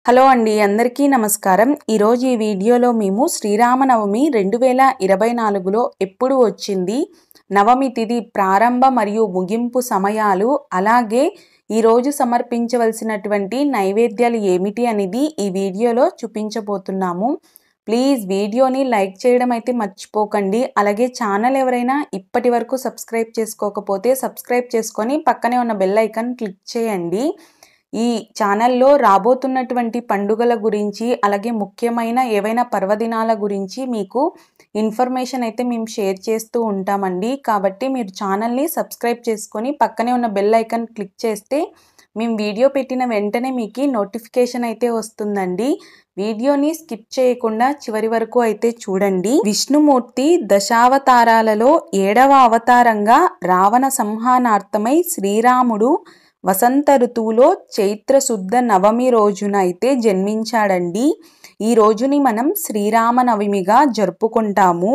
Hello అండి, అందరికీ నమస్కారం. ఈరోజు ఈ వీడియోలో మేము శ్రీరామనవమి 2024లో ఎప్పుడు వచ్చింది, నవమి తిథి ప్రారంభ మరియు ముగింపు సమయాలు, అలాగే ఈరోజు సమర్పించవలసినటువంటి నైవేద్యాలు ఏమిటి అనేది ఈ వీడియోలో చూపించబోతున్నాము. ప్లీజ్ వీడియోని లైక్ చేయడం అయితే మర్చిపోకండి. అలాగే ఛానల్ ఎవరైనా ఇప్పటి వరకు సబ్స్క్రైబ్ చేసుకోకపోతే సబ్స్క్రైబ్ చేసుకొని పక్కనే ఉన్న బెల్ ఐకాన్ క్లిక్ చేయండి. ఈ ఛానల్లో రాబోతున్నటువంటి పండుగల గురించి, అలాగే ముఖ్యమైన ఏవైనా పర్వదినాల గురించి మీకు ఇన్ఫర్మేషన్ అయితే మేము షేర్ చేస్తూ ఉంటామండి. కాబట్టి మీరు ఛానల్ని సబ్స్క్రైబ్ చేసుకొని పక్కనే ఉన్న బెల్ ఐకాన్ క్లిక్ చేస్తే మేము వీడియో పెట్టిన వెంటనే మీకు నోటిఫికేషన్ అయితే వస్తుందండి. వీడియోని స్కిప్ చేయకుండా చివరి వరకు అయితే చూడండి. విష్ణుమూర్తి దశావతారాలలో 7వ అవతారంగా రావణ సంహానార్థమై శ్రీరాముడు వసంత ఋతువులో చైత్ర శుద్ధ నవమి రోజున అయితే జన్మించాడండి. ఈ రోజుని మనం శ్రీరామనవమిగా జరుపుకుంటాము.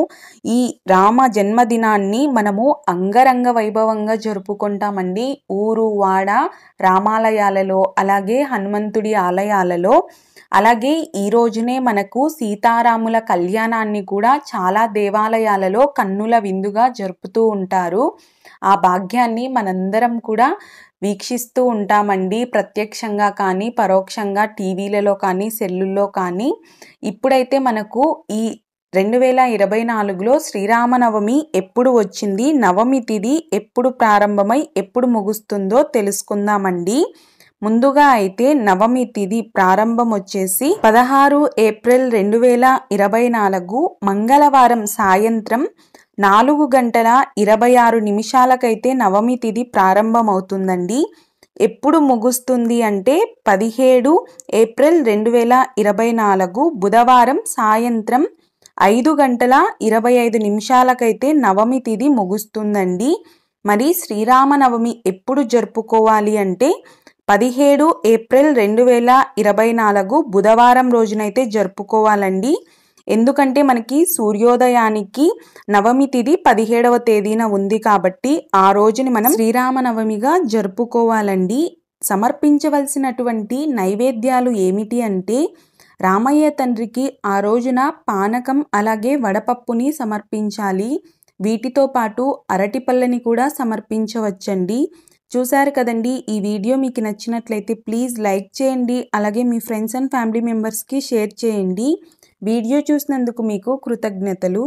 ఈ రామ జన్మదినాన్ని మనము అంగరంగ వైభవంగా జరుపుకుంటామండి. ఊరు వాడ రామాలయాలలో, అలాగే హనుమంతుడి ఆలయాలలో. అలాగే ఈ రోజునే మనకు సీతారాముల కళ్యాణాన్ని కూడా చాలా దేవాలయాలలో కన్నుల విందుగా జరుపుతూ ఉంటారు. ఆ భాగ్యాన్ని మనందరం కూడా వీక్షిస్తూ ఉంటామండి, ప్రత్యక్షంగా కానీ పరోక్షంగా టీవీలలో కానీ సెల్లుల్లో కానీ. ఇప్పుడైతే మనకు ఈ 2024లో శ్రీరామనవమి ఎప్పుడు వచ్చింది, నవమి తిథి ఎప్పుడు ప్రారంభమై ఎప్పుడు ముగుస్తుందో తెలుసుకుందామండి. ముందుగా అయితే నవమి తిథి ప్రారంభం వచ్చేసి 16 ఏప్రిల్ 2024 మంగళవారం సాయంత్రం 4:26 నవమి తిథి ప్రారంభమవుతుందండి. ఎప్పుడు ముగుస్తుంది అంటే 17 ఏప్రిల్ 2024 బుధవారం సాయంత్రం 5:25 నవమి తిథి ముగుస్తుందండి. మరి శ్రీరామనవమి ఎప్పుడు జరుపుకోవాలి అంటే 17 ఏప్రిల్ 2024 బుధవారం రోజునైతే జరుపుకోవాలండి. ఎందుకంటే మనకి సూర్యోదయానికి నవమి తిథి 17వ తేదీన ఉంది కాబట్టి ఆ రోజుని మనం శ్రీరామనవమిగా జరుపుకోవాలండి. సమర్పించవలసినటువంటి నైవేద్యాలు ఏమిటి అంటే రామయ్య తండ్రికి ఆ రోజున పానకం అలాగే వడపప్పుని సమర్పించాలి. వీటితో పాటు అరటిపళ్ళని కూడా సమర్పించవచ్చండి. చూశారు కదండి, ఈ వీడియో మీకు నచ్చినట్లయితే ప్లీజ్ లైక్ చేయండి. అలాగే మీ ఫ్రెండ్స్ అండ్ ఫ్యామిలీ మెంబర్స్కి షేర్ చేయండి. వీడియో చూసినందుకు మీకు కృతజ్ఞతలు.